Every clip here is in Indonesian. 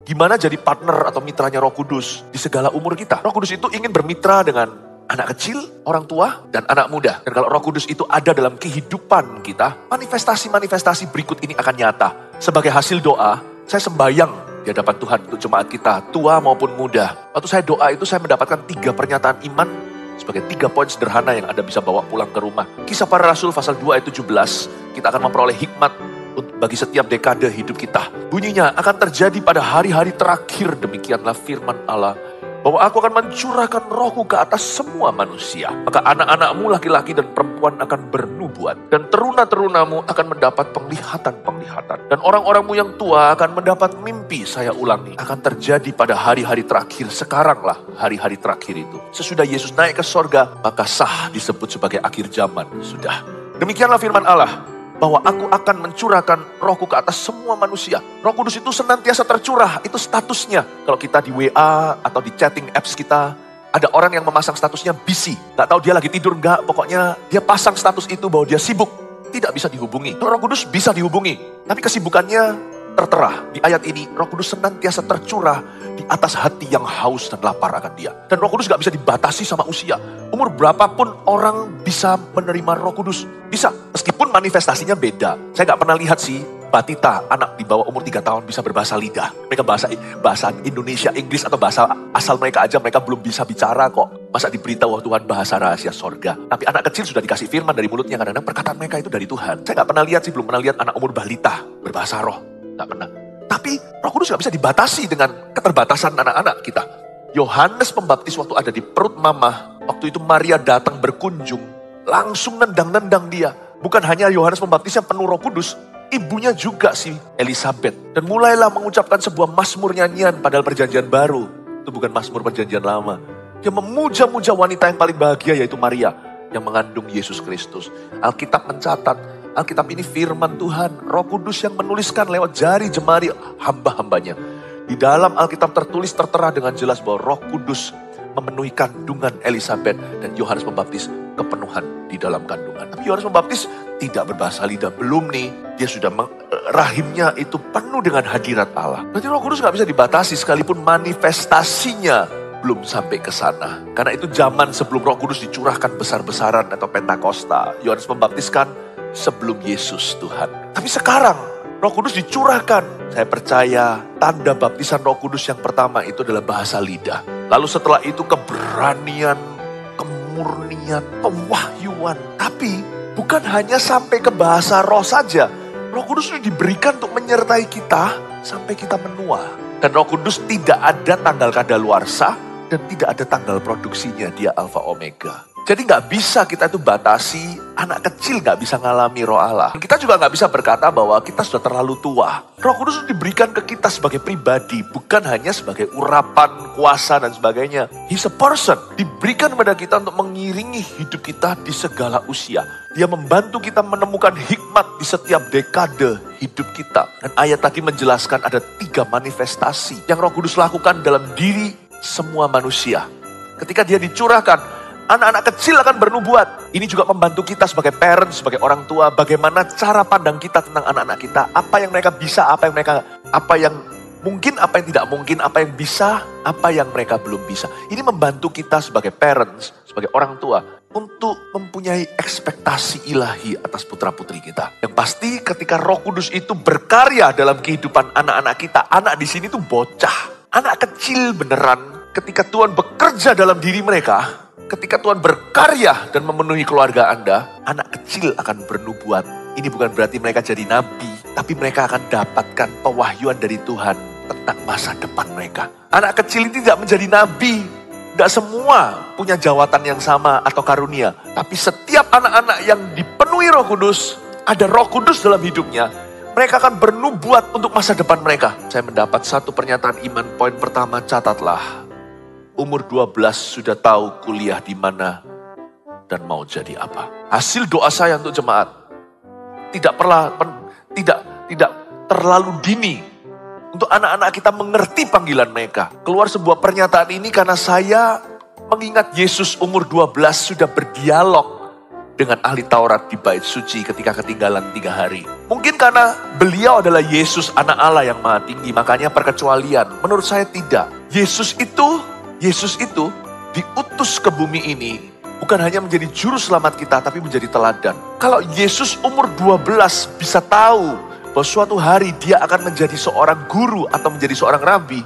Gimana jadi partner atau mitranya Roh Kudus di segala umur kita? Roh Kudus itu ingin bermitra dengan anak kecil, orang tua, dan anak muda. Dan kalau Roh Kudus itu ada dalam kehidupan kita, manifestasi-manifestasi berikut ini akan nyata. Sebagai hasil doa, saya sembayang di hadapan Tuhan untuk jemaat kita, tua maupun muda. Waktu saya doa itu saya mendapatkan 3 pernyataan iman sebagai 3 poin sederhana yang Anda bisa bawa pulang ke rumah. Kisah Para Rasul pasal 2 ayat 17, kita akan memperoleh hikmat bagi setiap dekade hidup kita. Bunyinya, akan terjadi pada hari-hari terakhir, demikianlah firman Allah, bahwa aku akan mencurahkan rohku ke atas semua manusia. Maka anak-anakmu laki-laki dan perempuan akan bernubuat. Dan teruna-terunamu akan mendapat penglihatan-penglihatan. Dan orang-orangmu yang tua akan mendapat mimpi. Saya ulangi, akan terjadi pada hari-hari terakhir. Sekaranglah hari-hari terakhir itu. Sesudah Yesus naik ke sorga, maka sah disebut sebagai akhir zaman. Sudah. Demikianlah firman Allah, bahwa aku akan mencurahkan rohku ke atas semua manusia. Roh Kudus itu senantiasa tercurah, itu statusnya. Kalau kita di WA atau di chatting apps kita, ada orang yang memasang statusnya busy. Gak tahu dia lagi tidur enggak, pokoknya dia pasang status itu bahwa dia sibuk. Tidak bisa dihubungi. Roh Kudus bisa dihubungi, tapi kesibukannya tertera. Di ayat ini, Roh Kudus senantiasa tercurah di atas hati yang haus dan lapar akan dia. Dan Roh Kudus gak bisa dibatasi sama usia. Umur berapapun orang bisa menerima Roh Kudus. Bisa, meskipun manifestasinya beda. Saya gak pernah lihat sih, batita, anak di bawah umur 3 tahun bisa berbahasa lidah. Mereka bahasa Indonesia, Inggris, atau bahasa asal mereka aja, mereka belum bisa bicara kok. Masa diberitahu Tuhan bahasa rahasia sorga. Tapi anak kecil sudah dikasih firman dari mulutnya, kadang-kadang perkataan mereka itu dari Tuhan. Saya gak pernah lihat sih, belum pernah lihat anak umur balita berbahasa roh. Gak pernah. Tapi Roh Kudus gak bisa dibatasi dengan keterbatasan anak-anak kita. Yohanes Pembaptis waktu ada di perut mama, waktu itu Maria datang berkunjung, langsung nendang-nendang dia. Bukan hanya Yohanes Pembaptis yang penuh Roh Kudus, ibunya juga si Elisabet. Dan mulailah mengucapkan sebuah mazmur nyanyian, padahal perjanjian baru. Itu bukan mazmur perjanjian lama. Dia memuja-muja wanita yang paling bahagia, yaitu Maria, yang mengandung Yesus Kristus. Alkitab mencatat, Alkitab ini firman Tuhan, Roh Kudus yang menuliskan lewat jari jemari hamba-hambanya. Di dalam Alkitab tertulis tertera dengan jelas bahwa Roh Kudus memenuhi kandungan Elisabet dan Yohanes Pembaptis kepenuhan di dalam kandungan. Tapi Yohanes Pembaptis tidak berbahasa lidah, belum nih. Dia sudah rahimnya itu penuh dengan hadirat Allah. Berarti Roh Kudus gak bisa dibatasi sekalipun manifestasinya belum sampai ke sana. Karena itu zaman sebelum Roh Kudus dicurahkan besar-besaran atau Pentakosta. Yohanes Pembaptis kan sebelum Yesus Tuhan. Tapi sekarang Roh Kudus dicurahkan. Saya percaya tanda baptisan Roh Kudus yang pertama itu adalah bahasa lidah. Lalu setelah itu keberanian, kemurnian, pewahyuan. Tapi bukan hanya sampai ke bahasa roh saja. Roh Kudus itu diberikan untuk menyertai kita sampai kita menua. Dan Roh Kudus tidak ada tanggal kadaluarsa dan tidak ada tanggal produksinya, dia Alfa Omega. Jadi gak bisa kita itu batasi, anak kecil gak bisa ngalami roh Allah. Kita juga gak bisa berkata bahwa kita sudah terlalu tua. Roh Kudus diberikan ke kita sebagai pribadi, bukan hanya sebagai urapan, kuasa dan sebagainya. He's a person, diberikan kepada kita untuk mengiringi hidup kita di segala usia. Dia membantu kita menemukan hikmat di setiap dekade hidup kita. Dan ayat tadi menjelaskan ada 3 manifestasi yang Roh Kudus lakukan dalam diri semua manusia. Ketika dia dicurahkan, anak-anak kecil akan bernubuat. Ini juga membantu kita sebagai parents, sebagai orang tua, bagaimana cara pandang kita tentang anak-anak kita. Apa yang mereka bisa, apa yang mungkin, apa yang tidak mungkin, apa yang bisa, apa yang mereka belum bisa. Ini membantu kita sebagai parents, sebagai orang tua, untuk mempunyai ekspektasi ilahi atas putra-putri kita. Yang pasti ketika Roh Kudus itu berkarya dalam kehidupan anak-anak kita, anak di sini tuh bocah, anak kecil beneran, ketika Tuhan bekerja dalam diri mereka, ketika Tuhan berkarya dan memenuhi keluarga Anda, anak kecil akan bernubuat. Ini bukan berarti mereka jadi nabi, tapi mereka akan dapatkan pewahyuan dari Tuhan tentang masa depan mereka. Anak kecil ini tidak menjadi nabi. Tidak semua punya jawatan yang sama atau karunia. Tapi setiap anak-anak yang dipenuhi Roh Kudus, ada Roh Kudus dalam hidupnya, mereka akan bernubuat untuk masa depan mereka. Saya mendapat satu pernyataan iman, poin pertama, catatlah. Umur 12 sudah tahu kuliah di mana dan mau jadi apa. Hasil doa saya untuk jemaat tidak terlalu dini untuk anak-anak kita mengerti panggilan mereka. Keluar sebuah pernyataan ini karena saya mengingat Yesus umur 12 sudah berdialog dengan ahli Taurat di bait suci ketika ketinggalan 3 hari. Mungkin karena beliau adalah Yesus anak Allah yang maha tinggi, makanya perkecualian. Menurut saya tidak. Yesus itu diutus ke bumi ini bukan hanya menjadi juru selamat kita, tapi menjadi teladan. Kalau Yesus umur 12 bisa tahu bahwa suatu hari dia akan menjadi seorang guru atau menjadi seorang rabi,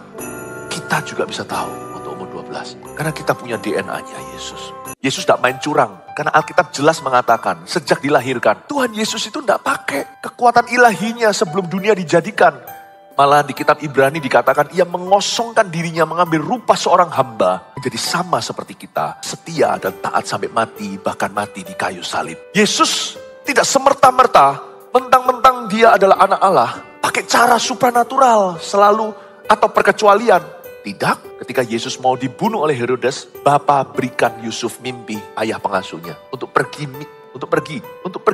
kita juga bisa tahu waktu umur 12. Karena kita punya DNA-nya Yesus. Yesus tidak main curang. Karena Alkitab jelas mengatakan, sejak dilahirkan, Tuhan Yesus itu tidak pakai kekuatan ilahinya sebelum dunia dijadikan. Malah di kitab Ibrani dikatakan, ia mengosongkan dirinya, mengambil rupa seorang hamba, menjadi sama seperti kita, setia dan taat sampai mati, bahkan mati di kayu salib. Yesus tidak semerta-merta, mentang-mentang dia adalah anak Allah, pakai cara supranatural selalu atau perkecualian. Tidak, ketika Yesus mau dibunuh oleh Herodes, Bapa berikan Yusuf mimpi, ayah pengasuhnya, untuk pergi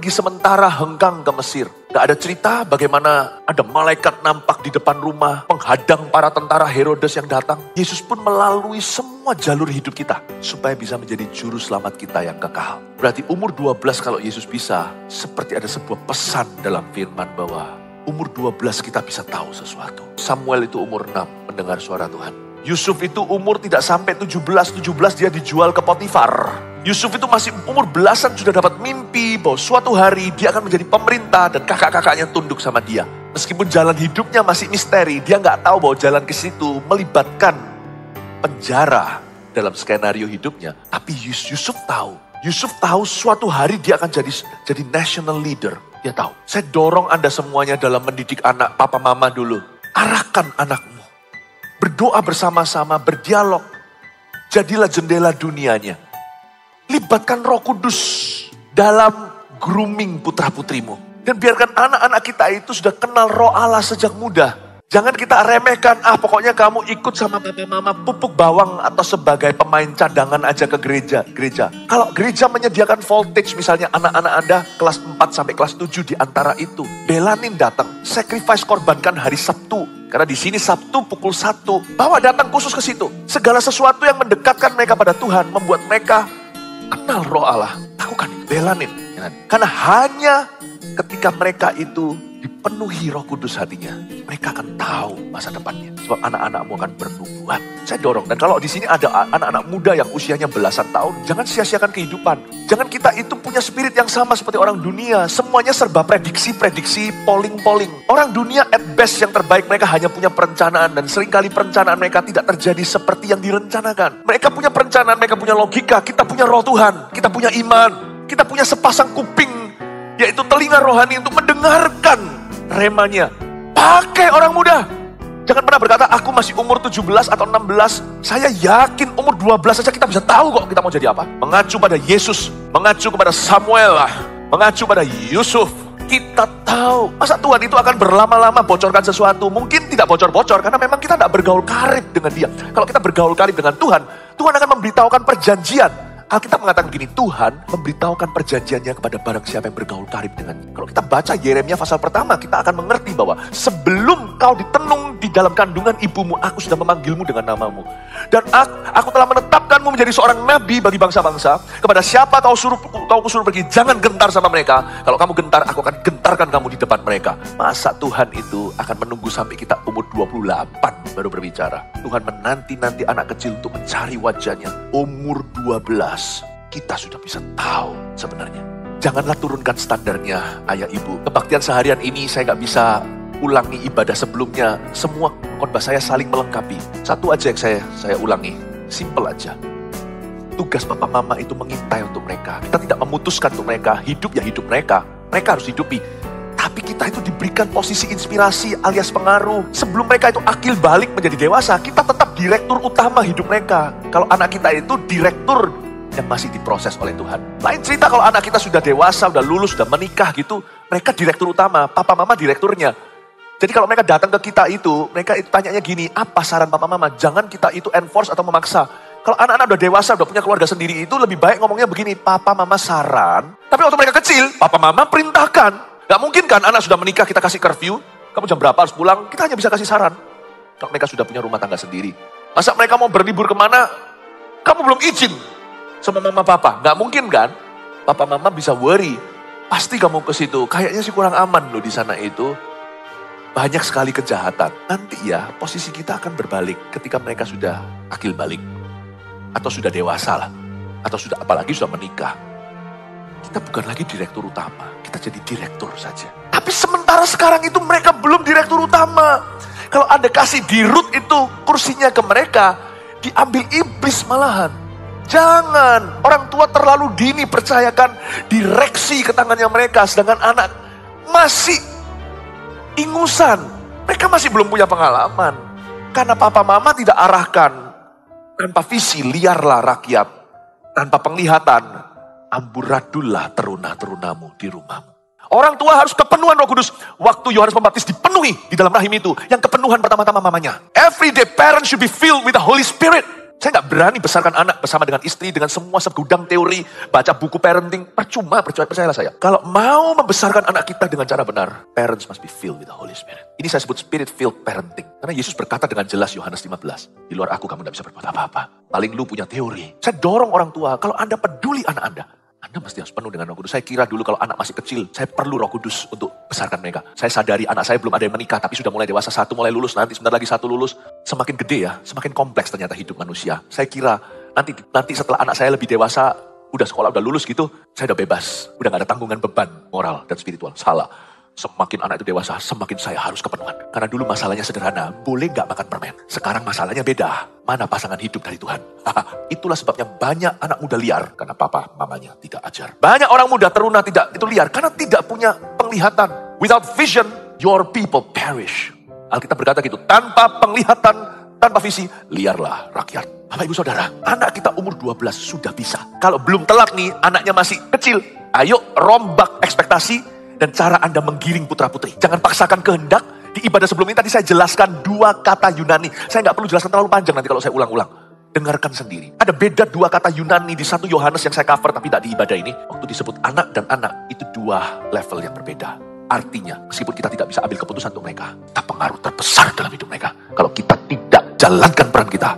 sementara hengkang ke Mesir. Gak ada cerita bagaimana ada malaikat nampak di depan rumah, menghadang para tentara Herodes yang datang. Yesus pun melalui semua jalur hidup kita, supaya bisa menjadi juru selamat kita yang kekal. Berarti umur 12 kalau Yesus bisa, seperti ada sebuah pesan dalam firman bahwa umur 12 kita bisa tahu sesuatu. Samuel itu umur 6 mendengar suara Tuhan. Yusuf itu umur tidak sampai 17 dia dijual ke Potifar. Yusuf itu masih umur belasan sudah dapat mimpi bahwa suatu hari dia akan menjadi pemerintah dan kakak-kakaknya tunduk sama dia. Meskipun jalan hidupnya masih misteri, dia nggak tahu bahwa jalan ke situ melibatkan penjara dalam skenario hidupnya. Tapi Yusuf tahu suatu hari dia akan jadi national leader. Dia tahu. Saya dorong Anda semuanya dalam mendidik anak, papa mama dulu. Arahkan anakmu. Berdoa bersama-sama, berdialog. Jadilah jendela dunianya. Libatkan Roh Kudus dalam grooming putra-putrimu. Dan biarkan anak-anak kita itu sudah kenal Roh Allah sejak muda. Jangan kita remehkan, pokoknya kamu ikut sama papa mama pupuk bawang atau sebagai pemain cadangan aja ke gereja. Kalau gereja menyediakan voltage, misalnya anak-anak Anda kelas 4 sampai kelas 7 di antara itu. Belanin datang, sacrifice korbankan hari Sabtu. Karena di sini Sabtu pukul 1, bawa datang khusus ke situ. Segala sesuatu yang mendekatkan mereka pada Tuhan, membuat mereka kenal Roh Allah. Lakukan itu, belanin. Karena hanya ketika mereka itu dipenuhi Roh Kudus hatinya, mereka akan tahu masa depannya. Sebab anak-anakmu akan bernubuat. Saya dorong. Dan kalau di sini ada anak-anak muda yang usianya belasan tahun, jangan sia-siakan kehidupan. Jangan kita itu punya spirit yang sama seperti orang dunia. Semuanya serba prediksi, polling. Orang dunia at best yang terbaik mereka hanya punya perencanaan. Dan seringkali perencanaan mereka tidak terjadi seperti yang direncanakan. Mereka punya perencanaan, mereka punya logika. Kita punya Roh Tuhan, kita punya iman. Kita punya sepasang kuping, yaitu telinga rohani untuk mendengarkan remanya. Pakai orang muda. Jangan pernah berkata, aku masih umur 17 atau 16. Saya yakin umur 12 saja kita bisa tahu kok kita mau jadi apa. Mengacu pada Yesus, mengacu kepada Samuel, mengacu pada Yusuf. Kita tahu, masa Tuhan itu akan berlama-lama bocorkan sesuatu. Mungkin tidak bocor-bocor, karena memang kita tidak bergaul karib dengan dia. Kalau kita bergaul karib dengan Tuhan, Tuhan akan memberitahukan perjanjian. Alkitab mengatakan gini, Tuhan memberitahukan perjanjiannya kepada barang siapa yang bergaul karib dengannya. Kalau kita baca Yeremia pasal pertama, kita akan mengerti bahwa sebelum kau ditenung di dalam kandungan ibumu, aku sudah memanggilmu dengan namamu. Dan aku telah menetapkanmu menjadi seorang nabi bagi bangsa-bangsa. Kepada siapa kau suruh pergi, jangan gentar sama mereka. Kalau kamu gentar, aku akan gentarkan kamu di depan mereka. Masa Tuhan itu akan menunggu sampai kita umur 28 baru berbicara? Tuhan menanti-nanti anak kecil untuk mencari wajahnya. Umur 12. Kita sudah bisa tahu sebenarnya. Janganlah turunkan standarnya ayah ibu. Kebaktian seharian ini saya gak bisa ulangi ibadah sebelumnya. Semua khotbah saya saling melengkapi. Satu aja yang saya ulangi. Simple aja. Tugas papa mama itu mengintai untuk mereka. Kita tidak memutuskan untuk mereka. Hidup ya hidup mereka. Mereka harus hidupi. Tapi kita itu diberikan posisi inspirasi alias pengaruh. Sebelum mereka itu akil balik menjadi dewasa, kita tetap direktur utama hidup mereka. Kalau anak kita itu direktur yang masih diproses oleh Tuhan. Lain cerita kalau anak kita sudah dewasa, sudah lulus, sudah menikah gitu, mereka direktur utama, papa mama direkturnya. Jadi kalau mereka datang ke kita itu, mereka itu tanyanya gini, apa saran papa mama? Jangan kita itu enforce atau memaksa. Kalau anak-anak udah dewasa, udah punya keluarga sendiri itu lebih baik ngomongnya begini, papa mama saran. Tapi waktu mereka kecil, papa mama perintahkan. Gak mungkin kan anak sudah menikah kita kasih curfew, kamu jam berapa harus pulang, kita hanya bisa kasih saran. Kalau mereka sudah punya rumah tangga sendiri. Masa mereka mau berlibur kemana, kamu belum izin sama mama papa, gak mungkin kan? Papa mama bisa worry. Pasti kamu ke situ, kayaknya sih kurang aman loh di sana itu. Banyak sekali kejahatan. Nanti ya posisi kita akan berbalik ketika mereka sudah akil balik. Atau sudah dewasa lah. Atau sudah apalagi sudah menikah. Kita bukan lagi direktur utama. Kita jadi direktur saja. Tapi sementara sekarang itu mereka belum direktur utama. Kalau Anda kasih dirut itu kursinya ke mereka, diambil iblis malahan. Jangan. Orang tua terlalu dini percayakan direksi ke tangannya mereka. Sedangkan anak masih ingusan. Mereka masih belum punya pengalaman. Karena papa mama tidak arahkan. Tanpa visi liarlah rakyat. Tanpa penglihatan amburadullah teruna-terunamu di rumahmu. Orang tua harus kepenuhan Roh Kudus. Waktu Yohanes Pembaptis dipenuhi di dalam rahim itu. Yang kepenuhan pertama-tama mamanya. Everyday parents should be filled with the Holy Spirit. Saya nggak berani besarkan anak bersama dengan istri, dengan semua segudang teori, baca buku parenting, percuma, percayalah saya. Kalau mau membesarkan anak kita dengan cara benar, parents must be filled with the Holy Spirit. Ini saya sebut spirit-filled parenting. Karena Yesus berkata dengan jelas Yohanes 15, di luar aku kamu tidak bisa berbuat apa-apa. Paling lu punya teori. Saya dorong orang tua, kalau Anda peduli anak Anda mesti harus penuh dengan Roh Kudus. Saya kira dulu kalau anak masih kecil, saya perlu Roh Kudus untuk besarkan mereka. Saya sadari anak saya belum ada yang menikah, tapi sudah mulai dewasa. Satu mulai lulus, nanti sebentar lagi satu lulus. Semakin gede ya, semakin kompleks ternyata hidup manusia. Saya kira nanti setelah anak saya lebih dewasa, udah sekolah, udah lulus gitu, saya udah bebas. Udah gak ada tanggungan beban moral dan spiritual. Salah. Semakin anak itu dewasa, semakin saya harus kepenuhan. Karena dulu masalahnya sederhana, boleh gak makan permen? Sekarang masalahnya beda. Mana pasangan hidup dari Tuhan? Itulah sebabnya banyak anak muda liar. Karena papa, mamanya tidak ajar. Banyak orang muda teruna tidak itu liar. Karena tidak punya penglihatan. Without vision, your people perish. Alkitab berkata gitu, tanpa penglihatan, tanpa visi, liarlah rakyat. Bapak ibu saudara, anak kita umur 12 sudah bisa. Kalau belum telat nih, anaknya masih kecil. Ayo rombak ekspektasi dan cara Anda menggiring putra-putri. Jangan paksakan kehendak. Di ibadah sebelum ini tadi saya jelaskan 2 kata Yunani. Saya nggak perlu jelaskan terlalu panjang nanti kalau saya ulang-ulang. Dengarkan sendiri. Ada beda 2 kata Yunani di 1 Yohanes yang saya cover tapi tidak di ibadah ini. Waktu disebut anak dan anak, itu 2 level yang berbeda. Artinya, meskipun kita tidak bisa ambil keputusan untuk mereka, kita pengaruh terbesar dalam hidup mereka. Kalau kita tidak jalankan peran kita,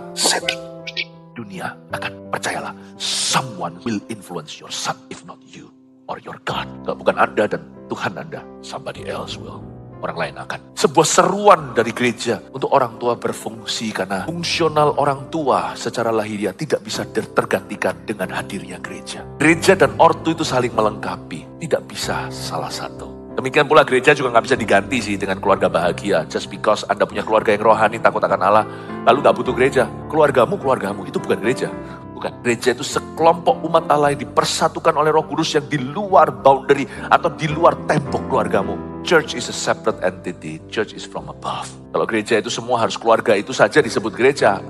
dunia akan, percayalah, someone will influence your son if not you. Or your God. Kalau bukan Anda dan Tuhan Anda, somebody else will. Orang lain akan. Sebuah seruan dari gereja untuk orang tua berfungsi karena fungsional orang tua secara lahiriah tidak bisa tergantikan dengan hadirnya gereja. Gereja dan ortu itu saling melengkapi. Tidak bisa salah satu. Demikian pula gereja juga nggak bisa diganti sih dengan keluarga bahagia. Just because Anda punya keluarga yang rohani, takut akan Allah, lalu nggak butuh gereja. Keluargamu, itu bukan gereja. Bukan. Gereja itu sekelompok umat Allah yang dipersatukan oleh Roh Kudus yang di luar boundary atau di luar tembok keluargamu. Church is a separate entity. Church is from above. Kalau gereja itu semua harus keluarga itu saja disebut gereja.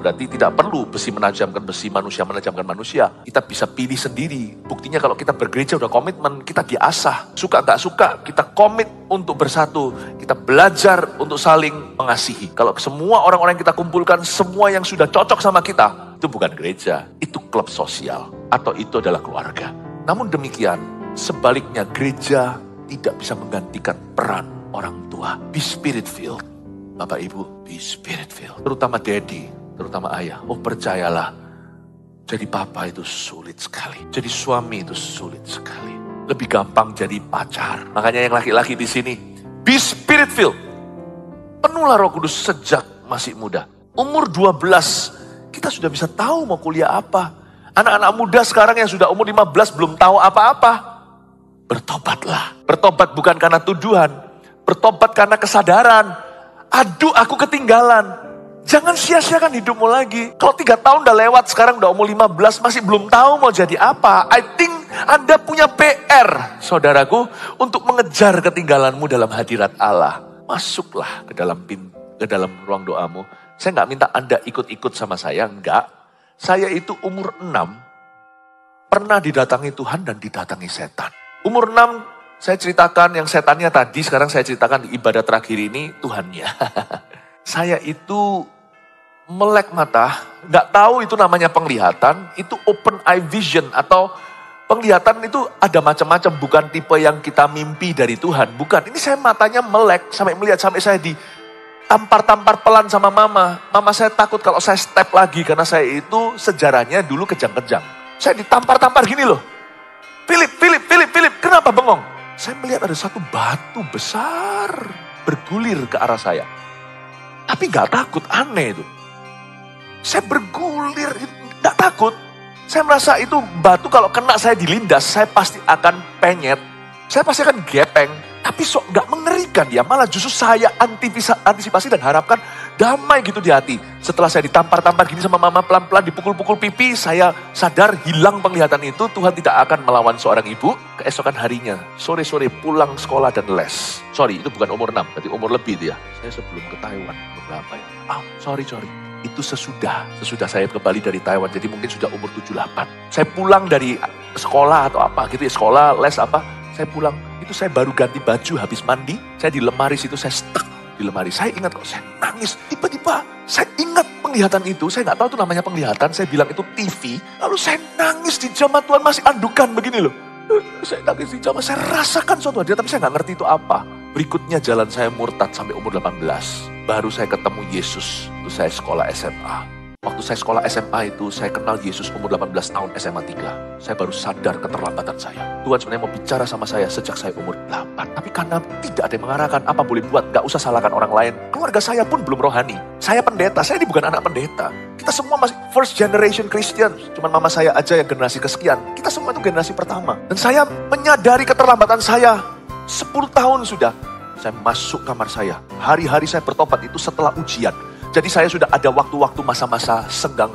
Berarti tidak perlu besi menajamkan besi, manusia menajamkan manusia. Kita bisa pilih sendiri. Buktinya kalau kita bergereja udah komitmen, kita diasah. Suka gak suka, kita komit untuk bersatu. Kita belajar untuk saling mengasihi. Kalau semua orang-orang yang kita kumpulkan, semua yang sudah cocok sama kita, itu bukan gereja, itu klub sosial. Atau itu adalah keluarga. Namun demikian, sebaliknya gereja tidak bisa menggantikan peran orang tua. Be spirit filled. Bapak ibu, be spirit filled. Terutama daddy, terutama ayah. Percayalah, jadi papa itu sulit sekali. Jadi suami itu sulit sekali. Lebih gampang jadi pacar. Makanya yang laki-laki di sini, be spirit filled. Penuhlah Roh Kudus sejak masih muda. Umur 12, kita sudah bisa tahu mau kuliah apa. Anak-anak muda sekarang yang sudah umur 15 belum tahu apa-apa. Bertobatlah. Bertobat bukan karena tuduhan. Bertobat karena kesadaran. Aduh, aku ketinggalan. Jangan sia-siakan hidupmu lagi. Kalau 3 tahun udah lewat, sekarang udah umur 15, masih belum tahu mau jadi apa. I think Anda punya PR, saudaraku, untuk mengejar ketinggalanmu dalam hadirat Allah. Masuklah ke dalam ruang doamu. Saya nggak minta Anda ikut-ikut sama saya, enggak. Saya itu umur 6, pernah didatangi Tuhan dan didatangi setan. Umur 6, saya ceritakan yang setannya tadi, sekarang saya ceritakan di ibadah terakhir ini, Tuhannya. Saya itu melek mata, nggak tahu itu namanya penglihatan, itu open eye vision, atau penglihatan itu ada macam-macam, bukan tipe yang kita mimpi dari Tuhan, bukan. Ini saya matanya melek, sampai melihat, sampai saya ditampar-tampar pelan sama mama. Mama saya takut kalau saya step lagi, karena saya itu sejarahnya dulu kejang-kejang. Saya ditampar-tampar gini loh. Philip, kenapa bengong? Saya melihat ada satu batu besar bergulir ke arah saya. Tapi gak takut, aneh itu. Saya bergulir, gak takut. Saya merasa itu batu kalau kena saya dilindas, saya pasti akan penyet. Saya pasti akan gepeng. Tapi sok gak mengerikan dia, malah justru saya antisipasi dan harapkan damai gitu di hati. Setelah saya ditampar-tampar gini sama mama pelan-pelan dipukul-pukul pipi, saya sadar hilang penglihatan itu. Tuhan tidak akan melawan seorang ibu. Keesokan harinya, sore-sore pulang sekolah dan les. Sorry, itu bukan umur 6, berarti umur lebih itu ya. Saya sebelum ke Taiwan, umur berapa ya? Sorry. Itu sesudah saya kembali dari Taiwan, jadi mungkin sudah umur 78. Saya pulang dari sekolah atau apa gitu ya, sekolah, les apa. Saya pulang, itu saya baru ganti baju habis mandi. Saya di lemari situ, saya stuck di lemari. Saya ingat kok, saya nangis. Tiba-tiba saya ingat penglihatan itu. Saya nggak tahu itu namanya penglihatan. Saya bilang itu TV. Lalu saya nangis di jamaah Tuhan masih andukan begini loh. Saya nangis di jamaah, saya rasakan suatu hadiah, tapi saya nggak ngerti itu apa. Berikutnya jalan saya murtad sampai umur 18. Baru saya ketemu Yesus, itu saya sekolah SMA. Waktu saya sekolah SMA itu, saya kenal Yesus umur 18 tahun SMA 3. Saya baru sadar keterlambatan saya. Tuhan sebenarnya mau bicara sama saya sejak saya umur 8. Tapi karena tidak ada yang mengarahkan, apa boleh buat, gak usah salahkan orang lain. Keluarga saya pun belum rohani. Saya pendeta, saya ini bukan anak pendeta. Kita semua masih first generation Christian. Cuman mama saya aja yang generasi kesekian. Kita semua itu generasi pertama. Dan saya menyadari keterlambatan saya. 10 tahun sudah. Saya masuk kamar saya. Hari-hari saya bertobat itu setelah ujian. Jadi saya sudah ada waktu-waktu masa-masa senggang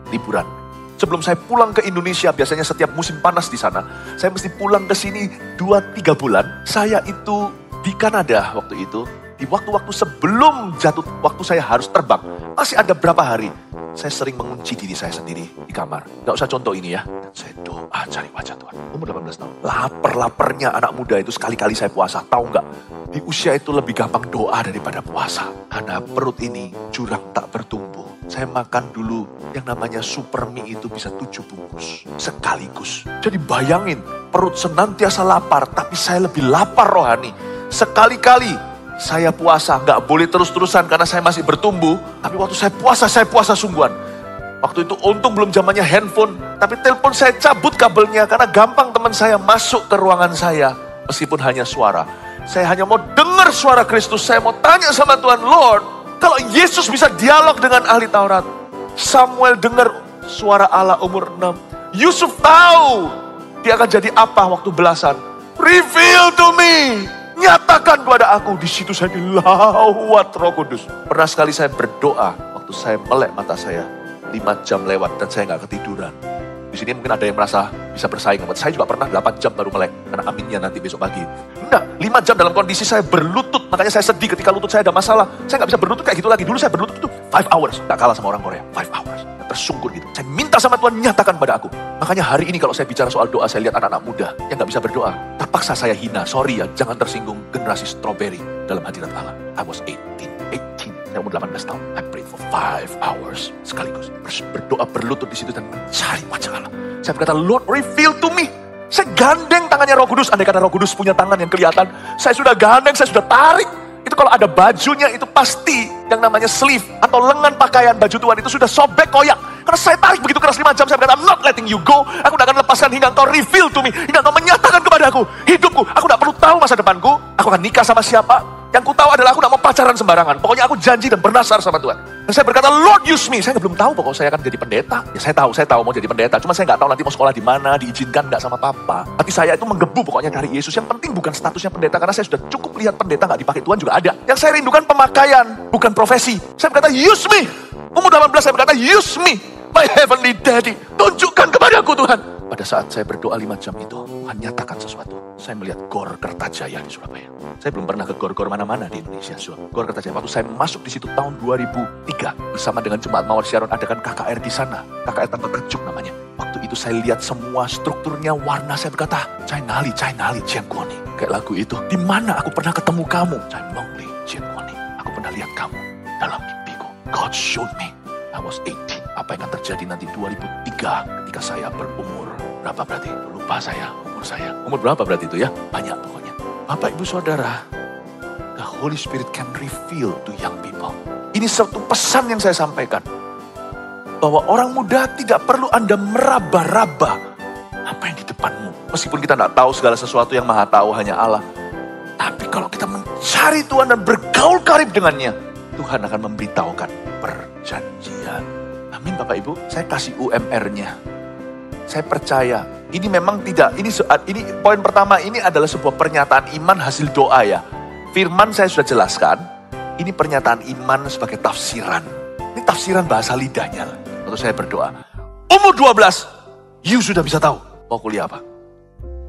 liburan. Sebelum saya pulang ke Indonesia, biasanya setiap musim panas di sana, saya mesti pulang ke sini 2-3 bulan. Saya itu di Kanada waktu itu, di waktu-waktu sebelum jatuh, waktu saya harus terbang. Masih ada berapa hari, saya sering mengunci diri saya sendiri di kamar. Gak usah contoh ini ya. Dan saya doa cari wajah Tuhan. Umur 18 tahun. Lapar-laparnya anak muda itu sekali-kali saya puasa. Tahu gak? Di usia itu lebih gampang doa daripada puasa. Karena perut ini jurang tak bertumbuh. Saya makan dulu yang namanya super mie itu bisa 7 bungkus sekaligus. Jadi bayangin, perut senantiasa lapar, tapi saya lebih lapar rohani. Sekali-kali saya puasa, gak boleh terus-terusan karena saya masih bertumbuh. Tapi waktu saya puasa sungguhan. Waktu itu untung belum zamannya handphone, tapi telepon saya cabut kabelnya karena gampang teman saya masuk ke ruangan saya. Meskipun hanya suara. Saya hanya mau dengar suara Kristus. Saya mau tanya sama Tuhan, Lord, kalau Yesus bisa dialog dengan ahli Taurat. Samuel dengar suara Allah umur 6. Yusuf tahu dia akan jadi apa waktu belasan. Reveal to me. Nyatakan kepada aku. Di situ saya dilawat Roh Kudus. Pernah sekali saya berdoa waktu saya melek mata saya. 5 jam lewat dan saya gak ketiduran. Di sini mungkin ada yang merasa bisa bersaing. Saya juga pernah 8 jam baru melek. Karena aminnya nanti besok pagi. Enggak, 5 jam dalam kondisi saya berlutut. Makanya saya sedih ketika lutut saya ada masalah. Saya gak bisa berlutut kayak gitu lagi. Dulu saya berlutut itu 5 hours. Gak kalah sama orang Korea. 5 hours. Tersungkur gitu. Saya minta sama Tuhan nyatakan pada aku. Makanya hari ini kalau saya bicara soal doa, saya lihat anak-anak muda yang gak bisa berdoa. Terpaksa saya hina. Sorry ya, jangan tersinggung generasi strawberry dalam hadirat Allah. I was 18. Saya umur 18 tahun. I prayed for 5 hours sekaligus. Berdoa berlutut di situ dan mencari wajah Allah. Saya berkata, Lord, reveal to me. Saya gandeng tangannya Roh Kudus. Andai kata Roh Kudus punya tangan yang kelihatan. Saya sudah gandeng, saya sudah tarik. Itu kalau ada bajunya itu pasti yang namanya sleeve atau lengan pakaian baju Tuhan itu sudah sobek koyak. Karena saya tarik begitu keras 5 jam. Saya berkata, I'm not letting you go. Aku tidak akan lepaskan hingga engkau reveal to me. Hingga engkau menyatakan kepada aku hidupku. Aku tidak perlu tahu masa depanku. Aku akan nikah sama siapa. Yang ku tahu adalah aku tidak mau pacaran sembarangan. Pokoknya aku janji dan bernasar sama Tuhan. Dan saya berkata, Lord use me. Saya belum tahu pokoknya saya akan jadi pendeta. Ya saya tahu mau jadi pendeta. Cuma saya nggak tahu nanti mau sekolah di mana, diizinkan nggak sama papa. Tapi saya itu menggebu pokoknya cari Yesus. Yang penting bukan statusnya pendeta. Karena saya sudah cukup lihat pendeta nggak dipakai Tuhan juga ada. Yang saya rindukan pemakaian, bukan profesi. Saya berkata, use me. Umur 18 saya berkata, use me. My heavenly daddy. Tunjukkan kepadaku Tuhan. Pada saat saya berdoa 5 jam itu, Tuhan nyatakan sesuatu. Saya melihat Gor Kertajaya di Surabaya. Saya belum pernah ke gor-gor mana-mana di Indonesia. Gor Kertajaya. Waktu saya masuk di situ tahun 2003. Bersama dengan Jemaat Mawar Syaron adakan KKR di sana. KKR Tanpa Tajuk namanya. Waktu itu saya lihat semua strukturnya, warna. Saya berkata, Chainali, Jiangguoni. Kayak lagu itu. Di mana aku pernah ketemu kamu? Chainmongli, Jiangguoni. Aku pernah lihat kamu dalam mimpiku. God showed me. I was 18. Apa yang akan terjadi nanti 2003 ketika saya berumur berapa berarti? Lupa saya umur saya. Umur berapa berarti itu ya? Banyak pokoknya. Bapak Ibu Saudara, the Holy Spirit can reveal to young people. Ini satu pesan yang saya sampaikan. Bahwa orang muda tidak perlu Anda meraba-raba apa yang di depanmu. Meskipun kita tidak tahu segala sesuatu, yang maha tahu hanya Allah. Tapi kalau kita mencari Tuhan dan bergaul karib dengannya, Tuhan akan memberitahukan perjanjian. Amin Bapak Ibu, saya kasih UMR-nya. Saya percaya, ini memang tidak, ini poin pertama ini adalah sebuah pernyataan iman hasil doa ya. Firman saya sudah jelaskan, ini pernyataan iman sebagai tafsiran. Ini tafsiran bahasa lidahnya. Waktu saya berdoa, umur 12, you sudah bisa tahu mau kuliah apa.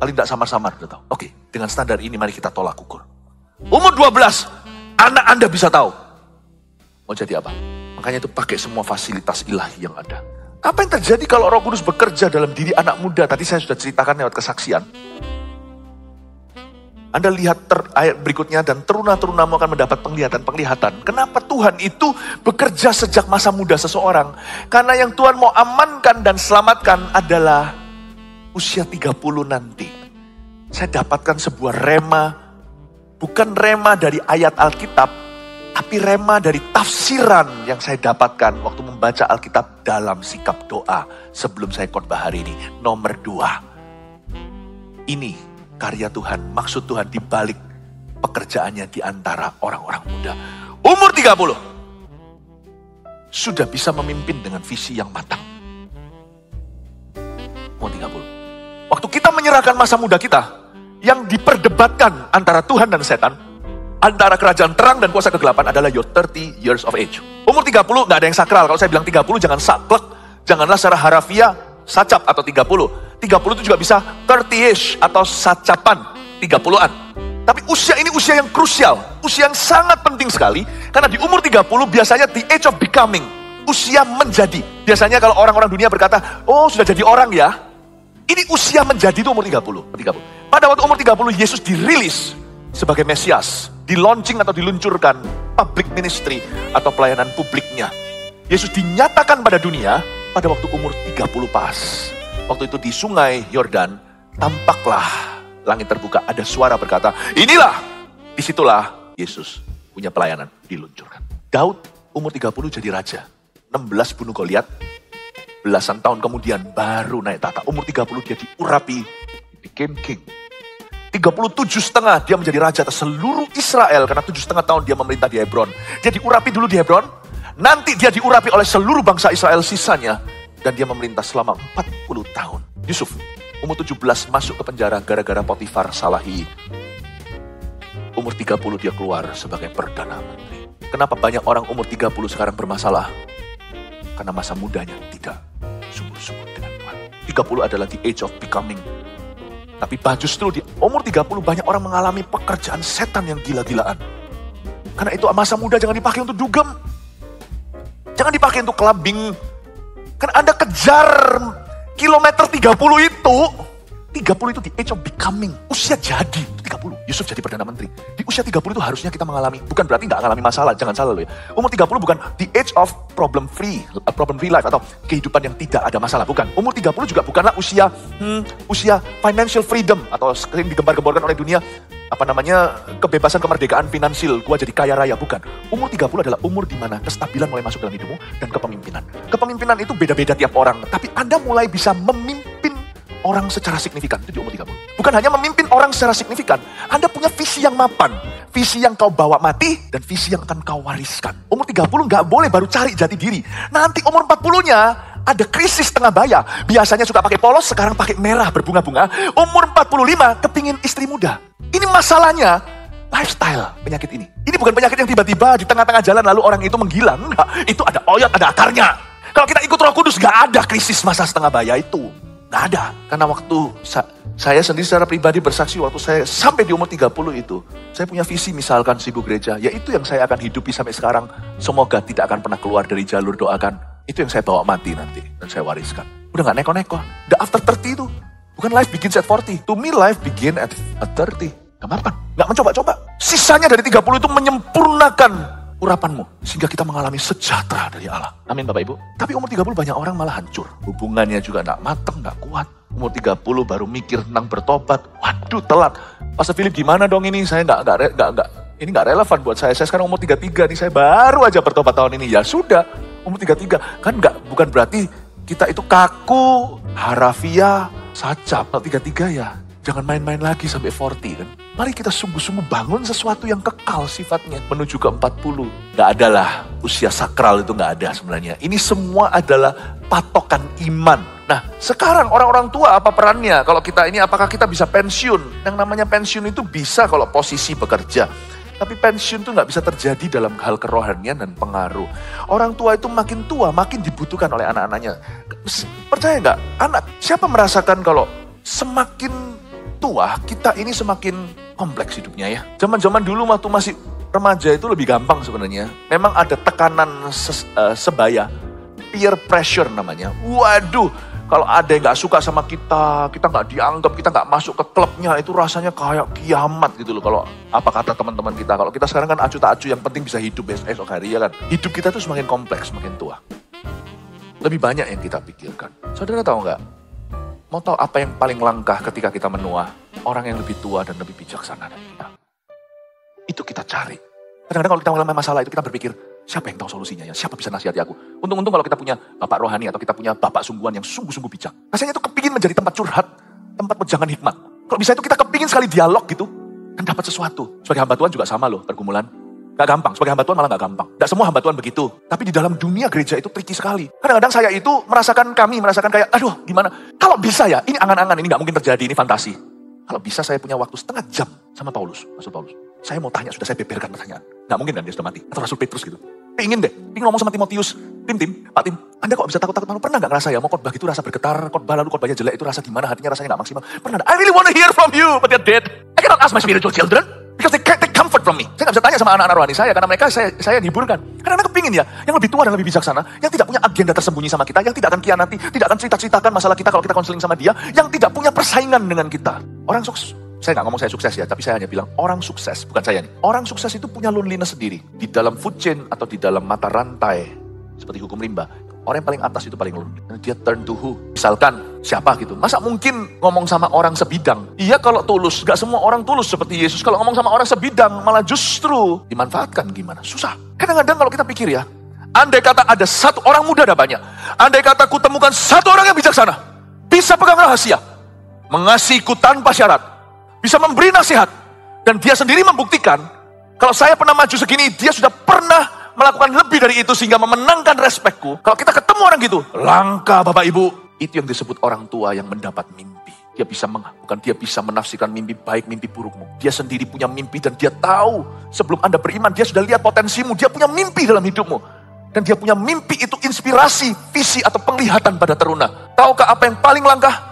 Paling tidak samar-samar udah tahu. Oke, dengan standar ini mari kita tolak ukur. Umur 12, anak Anda bisa tahu mau jadi apa. Makanya itu pakai semua fasilitas ilahi yang ada. Apa yang terjadi kalau Roh Kudus bekerja dalam diri anak muda? Tadi saya sudah ceritakan lewat kesaksian. Anda lihat ayat berikutnya, dan teruna-terunamu akan mendapat penglihatan-penglihatan. Kenapa Tuhan itu bekerja sejak masa muda seseorang? Karena yang Tuhan mau amankan dan selamatkan adalah usia 30 nanti. Saya dapatkan sebuah rema, bukan rema dari ayat Alkitab, tapi rema dari tafsiran yang saya dapatkan waktu membaca Alkitab dalam sikap doa sebelum saya khotbah hari ini. Nomor 2. Ini karya Tuhan, maksud Tuhan di balik pekerjaannya di antara orang-orang muda. Umur 30. Sudah bisa memimpin dengan visi yang matang. Umur 30. Waktu kita menyerahkan masa muda kita, yang diperdebatkan antara Tuhan dan setan, antara kerajaan terang dan kuasa kegelapan adalah your 30 years of age. Umur 30 gak ada yang sakral. Kalau saya bilang 30 jangan saklek. Janganlah secara harafiah sacap atau 30. 30 itu juga bisa 30-ish atau sacapan 30-an. Tapi usia ini usia yang krusial. Usia yang sangat penting sekali. Karena di umur 30 biasanya the age of becoming. Usia menjadi. Biasanya kalau orang-orang dunia berkata, oh sudah jadi orang ya. Ini usia menjadi itu umur 30. Pada waktu umur 30 Yesus dirilis sebagai Mesias, di launching atau diluncurkan public ministry atau pelayanan publiknya. Yesus dinyatakan pada dunia pada waktu umur 30 pas. Waktu itu di sungai Yordan, tampaklah langit terbuka, ada suara berkata, inilah, disitulah Yesus punya pelayanan diluncurkan. Daud umur 30 jadi raja, 16 bunuh Goliat, belasan tahun kemudian baru naik tahta. Umur 30 dia diurapi, became king. 37,5 dia menjadi raja atas seluruh Israel karena 7,5 tahun dia memerintah di Hebron. Dia diurapi dulu di Hebron, nanti dia diurapi oleh seluruh bangsa Israel sisanya, dan dia memerintah selama 40 tahun. Yusuf umur 17 masuk ke penjara gara-gara Potifar salahi. Umur 30 dia keluar sebagai perdana menteri. Kenapa banyak orang umur 30 sekarang bermasalah? Karena masa mudanya tidak sungguh-sungguh dengan Tuhan. 30 adalah the age of becoming. Tapi justru di umur 30 banyak orang mengalami pekerjaan setan yang gila-gilaan. Karena itu masa muda jangan dipakai untuk dugem. Jangan dipakai untuk clubbing. Kan Anda kejar kilometer 30 itu. 30 itu the age of becoming. Usia jadi 30. Yusuf jadi Perdana Menteri. Di usia 30 itu harusnya kita mengalami. Bukan berarti tidak mengalami masalah. Jangan salah loh ya. Umur 30 bukan the age of problem free life. Atau kehidupan yang tidak ada masalah. Bukan. Umur 30 juga bukanlah usia financial freedom. Atau sering digembar-gemborkan oleh dunia. Kebebasan kemerdekaan finansial. Gua jadi kaya raya. Bukan. Umur 30 adalah umur di mana kestabilan mulai masuk dalam hidupmu. Dan kepemimpinan. Kepemimpinan itu beda-beda tiap orang. Tapi Anda mulai bisa memimpin orang secara signifikan, itu di umur 30. Bukan hanya memimpin orang secara signifikan, Anda punya visi yang mapan, visi yang kau bawa mati, dan visi yang akan kau wariskan. Umur 30 nggak boleh baru cari jati diri. Nanti umur 40-nya, ada krisis tengah baya. Biasanya suka pakai polos, sekarang pakai merah berbunga-bunga. Umur 45, kepingin istri muda. Ini masalahnya, lifestyle penyakit ini. Ini bukan penyakit yang tiba-tiba di tengah-tengah jalan lalu orang itu menghilang. Enggak, itu ada oyot, ada akarnya. Kalau kita ikut Roh Kudus, nggak ada krisis masa setengah baya itu. Nggak ada. Karena waktu saya sendiri secara pribadi bersaksi waktu saya sampai di umur 30 itu. Saya punya visi misalkan sibuk gereja. Ya itu yang saya akan hidupi sampai sekarang. Semoga tidak akan pernah keluar dari jalur doakan. Itu yang saya bawa mati nanti. Dan saya wariskan. Udah gak neko-neko. The after 30 itu. Bukan life begins at 40. To me life begin at 30. Gak mapan. Gak mencoba-coba. Sisanya dari 30 itu menyempurnakan urapanmu. Sehingga kita mengalami sejahtera dari Allah. Amin Bapak Ibu. Tapi umur 30 banyak orang malah hancur. Hubungannya juga gak mateng, gak kuat. Umur 30 baru mikir tentang bertobat. Waduh telat. Pastor Philip gimana dong ini? Saya ini gak relevan buat saya. Saya sekarang umur 33 nih. Saya baru aja bertobat tahun ini. Ya sudah. Umur 33. Kan bukan berarti kita itu kaku, harafiah, saja. Kalau 33 ya, jangan main-main lagi sampai 40 kan. Mari kita sungguh-sungguh bangun sesuatu yang kekal sifatnya. Menuju ke 40. Gak ada lah, usia sakral itu gak ada sebenarnya. Ini semua adalah patokan iman. Nah, sekarang orang-orang tua apa perannya? Kalau kita ini, apakah kita bisa pensiun? Yang namanya pensiun itu bisa kalau posisi bekerja. Tapi pensiun itu nggak bisa terjadi dalam hal kerohanian dan pengaruh. Orang tua itu makin tua, makin dibutuhkan oleh anak-anaknya. Percaya nggak? Anak, siapa merasakan kalau semakin tua, kita ini semakin kompleks hidupnya ya. Zaman-zaman dulu waktu masih remaja itu lebih gampang sebenarnya. Memang ada tekanan sebaya, peer pressure namanya. Waduh, kalau ada yang gak suka sama kita gak dianggap, kita gak masuk ke klubnya, itu rasanya kayak kiamat gitu loh. Kalau apa kata teman-teman kita, kalau kita sekarang kan acu tak acu, yang penting bisa hidup esok hari ya kan. Hidup kita tuh semakin kompleks, semakin tua. Lebih banyak yang kita pikirkan. Saudara tahu gak? Mau tahu apa yang paling langka ketika kita menua? Orang yang lebih tua dan lebih bijaksana dari kita. Itu kita cari. Kadang-kadang kalau kita mengalami masalah itu kita berpikir, siapa yang tahu solusinya ya? Siapa bisa nasihati aku? Untung-untung kalau kita punya bapak rohani atau kita punya bapak sungguhan yang sungguh-sungguh bijak. Rasanya itu kepingin menjadi tempat curhat, tempat wejangan hikmat. Kalau bisa itu kita kepingin sekali dialog gitu, dan dapat sesuatu. Sebagai hamba Tuhan juga sama loh pergumulan. Gak gampang, sebagai hamba Tuhan malah gak gampang. Gak semua hamba Tuhan begitu. Tapi di dalam dunia gereja itu tricky sekali. Kadang-kadang saya itu merasakan kayak, aduh gimana. Kalau bisa ya, ini angan-angan, ini gak mungkin terjadi, ini fantasi. Kalau bisa saya punya waktu setengah jam sama Paulus, Rasul Paulus. Saya mau tanya, sudah saya beberkan pertanyaan. Gak mungkin kan dia sudah mati. Atau Rasul Petrus gitu. Ingin ngomong sama Timotius. Pak Tim, Anda kok bisa takut-takut malu? Pernah gak ngerasa ya, mau khotbah itu rasa bergetar, khotbah lalu khotbahnya jelek itu rasa gimana, hatinya rasanya gak maksimal. Pernah? I really want to hear from you, but they're dead. I cannot ask my spiritual children, because they can't take comfort from me. Saya gak bisa tanya sama anak-anak rohani saya, karena mereka saya hiburkan. Karena anak kepingin ya, yang lebih tua dan lebih bijaksana, yang tidak punya agenda tersembunyi sama kita, yang tidak akan kianati, tidak akan cerita-ceritakan masalah kita kalau kita konseling sama dia, yang tidak punya persaingan dengan kita. Orang sukses. Saya nggak ngomong saya sukses ya, tapi saya hanya bilang orang sukses, bukan saya nih. Orang sukses itu punya loneliness sendiri. Di dalam food chain atau di dalam mata rantai, seperti hukum rimba, orang yang paling atas itu paling lonely. Dia turn to who? Misalkan, siapa gitu. Masa mungkin ngomong sama orang sebidang? Iya kalau tulus, nggak semua orang tulus seperti Yesus. Kalau ngomong sama orang sebidang, malah justru dimanfaatkan gimana? Susah. Kadang-kadang kalau kita pikir ya, andai kata ada satu orang muda ada banyak. Andai kata ku temukan satu orang yang bijaksana, bisa pegang rahasia, mengasihiku tanpa syarat, bisa memberi nasihat. Dan dia sendiri membuktikan, kalau saya pernah maju segini, dia sudah pernah melakukan lebih dari itu sehingga memenangkan respekku. Kalau kita ketemu orang gitu, langka Bapak Ibu. Itu yang disebut orang tua yang mendapat mimpi. Dia bisa dia bisa menafsirkan mimpi baik, mimpi burukmu. Dia sendiri punya mimpi dan dia tahu sebelum Anda beriman, dia sudah lihat potensimu. Dia punya mimpi dalam hidupmu. Dan dia punya mimpi itu inspirasi, visi atau penglihatan pada teruna. Tahukah apa yang paling langka?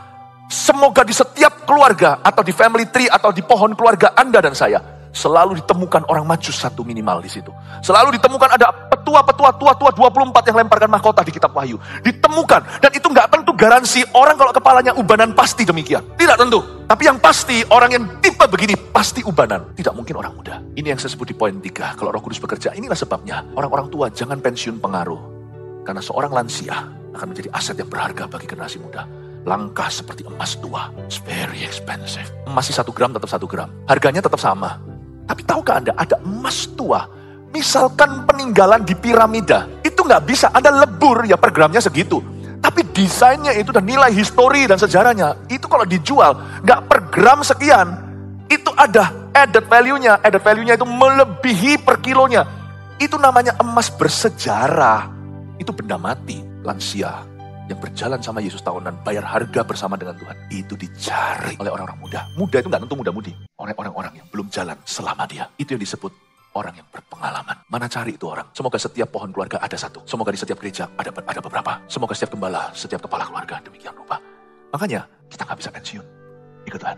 Semoga di setiap keluarga atau di family tree atau di pohon keluarga Anda dan saya selalu ditemukan orang majus satu minimal di situ. Selalu ditemukan ada petua-petua tua-tua 24 yang lemparkan mahkota di kitab Wahyu. Ditemukan, dan itu nggak tentu garansi orang kalau kepalanya ubanan pasti demikian. Tidak tentu. Tapi yang pasti orang yang tipe begini pasti ubanan. Tidak mungkin orang muda. Ini yang saya sebut di poin 3. Kalau Roh Kudus bekerja, inilah sebabnya orang-orang tua jangan pensiun pengaruh. Karena seorang lansia akan menjadi aset yang berharga bagi generasi muda. Langkah seperti emas tua. It's very expensive. Emas 1 gram tetap 1 gram. Harganya tetap sama. Tapi tahukah Anda ada emas tua? Misalkan peninggalan di piramida. Itu nggak bisa. Ada lebur ya per gramnya segitu. Tapi desainnya itu dan nilai histori dan sejarahnya. Itu kalau dijual nggak per gram sekian. Itu ada added value-nya. Added value-nya itu melebihi per kilonya. Itu namanya emas bersejarah. Itu benda mati. Lansia yang berjalan sama Yesus tahunan, bayar harga bersama dengan Tuhan, itu dicari oleh orang-orang muda. Muda itu nggak tentu muda-mudi. Orang-orang yang belum jalan selama dia. Itu yang disebut orang yang berpengalaman. Mana cari itu orang? Semoga setiap pohon keluarga ada satu. Semoga di setiap gereja ada beberapa. Semoga setiap gembala, setiap kepala keluarga demikian rupa. Makanya kita nggak bisa pensiun. Ikut Tuhan.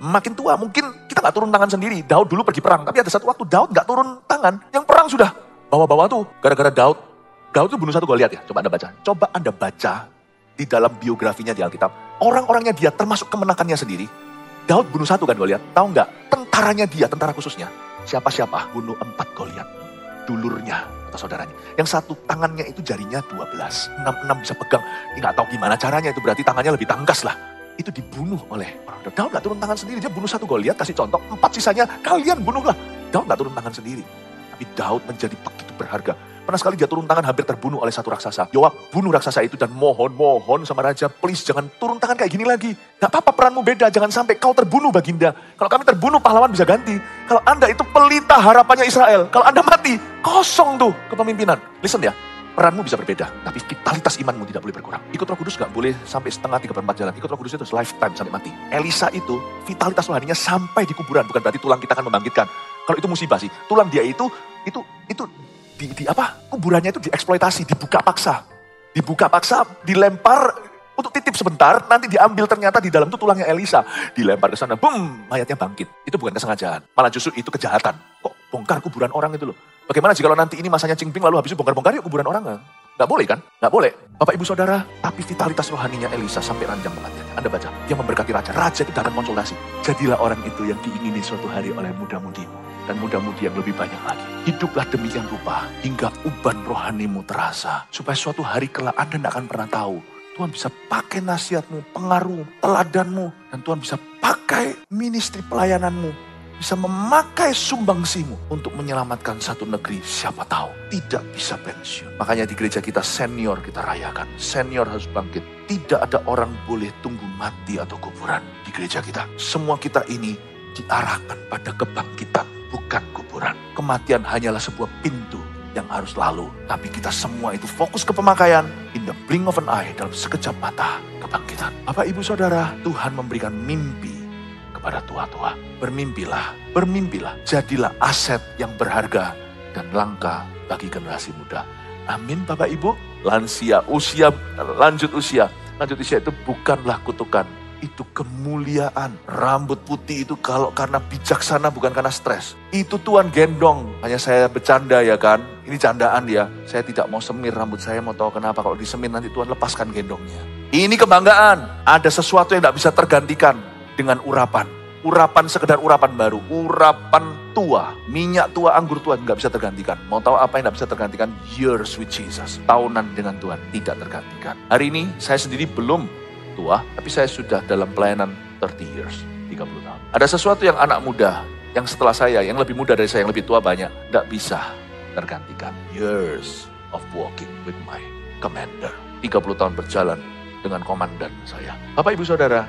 Makin tua mungkin kita nggak turun tangan sendiri. Daud dulu pergi perang, tapi ada satu waktu Daud nggak turun tangan. Yang perang sudah bawa-bawa tuh. Gara-gara Daud itu bunuh 1 Goliat ya, coba Anda baca di dalam biografinya di Alkitab. Orang-orangnya dia termasuk kemenangannya sendiri. Daud bunuh 1 kan Goliat, tahu nggak? Tentaranya dia, tentara khususnya. Siapa-siapa bunuh 4 Goliat. Dulurnya atau saudaranya. Yang satu tangannya itu jarinya 12. 6 bisa pegang. Ini nggak tahu gimana caranya, itu berarti tangannya lebih tangkas lah. Itu dibunuh oleh orang. Daud nggak turun tangan sendiri, dia bunuh 1 Goliat, kasih contoh. 4 sisanya kalian bunuhlah. Daud nggak turun tangan sendiri. Tapi Daud menjadi begitu berharga. Pernah sekali dia turun tangan hampir terbunuh oleh satu raksasa. Yoab bunuh raksasa itu dan mohon sama raja, please jangan turun tangan kayak gini lagi. Gak apa-apa, peranmu beda, jangan sampai kau terbunuh Baginda. Kalau kami terbunuh, pahlawan bisa ganti. Kalau Anda itu pelita harapannya Israel, kalau Anda mati, kosong tuh kepemimpinan. Listen ya, peranmu bisa berbeda, tapi vitalitas imanmu tidak boleh berkurang. Ikut Roh Kudus gak boleh sampai setengah 3/4 jalan. Ikut Roh Kudus itu lifetime sampai mati. Elisa itu vitalitas rohaninya sampai di kuburan, bukan berarti tulang kita akan membangkitkan. Kalau itu musibah sih, tulang dia itu kuburannya itu dieksploitasi, dibuka paksa, dilempar untuk titip sebentar, nanti diambil ternyata di dalam itu tulangnya Elisa. Dilempar ke sana, boom, mayatnya bangkit. Itu bukan kesengajaan, malah justru itu kejahatan. Kok bongkar kuburan orang itu loh. Bagaimana jika nanti ini masanya Cingping lalu habis itu bongkar-bongkar yuk kuburan orang? Nggak boleh kan? Nggak boleh. Bapak ibu saudara, tapi vitalitas rohaninya Elisa sampai ranjang kematiannya. Anda baca, dia memberkati raja. Raja itu datang konsultasi. Jadilah orang itu yang diingini suatu hari oleh muda-mudimu. Dan muda-mudi yang lebih banyak lagi. Hiduplah demikian rupa hingga uban rohanimu terasa. Supaya suatu hari kelak Anda tidak akan pernah tahu. Tuhan bisa pakai nasihatmu, pengaruh, teladanmu. Dan Tuhan bisa pakai ministry pelayananmu. Bisa memakai sumbangsimu untuk menyelamatkan satu negeri. Siapa tahu tidak bisa pensiun. Makanya di gereja kita senior kita rayakan. Senior harus bangkit. Tidak ada orang boleh tunggu mati atau kuburan di gereja kita. Semua kita ini diarahkan pada kebangkitan, bukan kuburan. Kematian hanyalah sebuah pintu yang harus lalu. Tapi kita semua itu fokus ke pemakaian. In the blink of an eye, dalam sekejap mata, kebangkitan. Bapak ibu saudara, Tuhan memberikan mimpi kepada tua-tua. Bermimpilah. Jadilah aset yang berharga dan langka bagi generasi muda. Amin Bapak Ibu. Lanjut usia itu bukanlah kutukan. Itu kemuliaan. Rambut putih itu kalau karena bijaksana bukan karena stres. Itu Tuhan gendong. Hanya saya bercanda ya kan. Ini candaan ya. Saya tidak mau semir rambut saya. Mau tahu kenapa. Kalau disemir nanti Tuhan lepaskan gendongnya. Ini kebanggaan. Ada sesuatu yang tidak bisa tergantikan dengan urapan. Urapan sekedar urapan baru, urapan tua, minyak tua, anggur tua nggak bisa tergantikan. Mau tahu apa yang nggak bisa tergantikan? Years with Jesus, tahunan dengan Tuhan tidak tergantikan. Hari ini saya sendiri belum tua, tapi saya sudah dalam pelayanan 30 years, 30 tahun. Ada sesuatu yang anak muda, yang setelah saya, yang lebih muda dari saya, yang lebih tua banyak, nggak bisa tergantikan. Years of walking with my commander, 30 tahun berjalan dengan komandan saya. Bapak ibu saudara,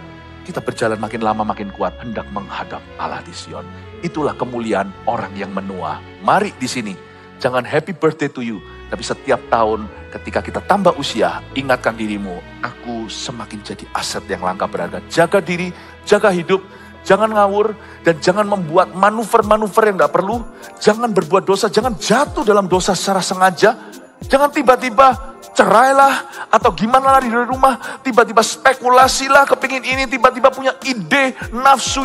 kita berjalan makin lama makin kuat hendak menghadap Allah di Sion. Itulah kemuliaan orang yang menua. Mari di sini, jangan happy birthday to you, tapi setiap tahun ketika kita tambah usia, ingatkan dirimu, aku semakin jadi aset yang langka berharga. Jaga diri, jaga hidup, jangan ngawur, dan jangan membuat manuver-manuver yang gak perlu. Jangan berbuat dosa, jangan jatuh dalam dosa secara sengaja. Jangan tiba-tiba cerailah atau gimana lah di rumah, tiba-tiba spekulasilah, kepingin ini, tiba-tiba punya ide, nafsu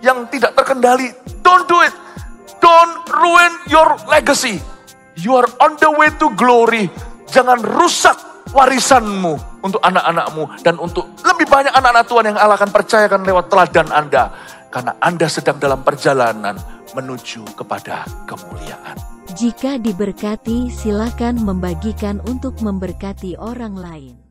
yang tidak terkendali. Don't do it. Don't ruin your legacy. You are on the way to glory. Jangan rusak warisanmu untuk anak-anakmu dan untuk lebih banyak anak-anak Tuhan yang Allah akan percayakan lewat teladan Anda. Karena Anda sedang dalam perjalanan menuju kepada kemuliaan. Jika diberkati, silakan membagikan untuk memberkati orang lain.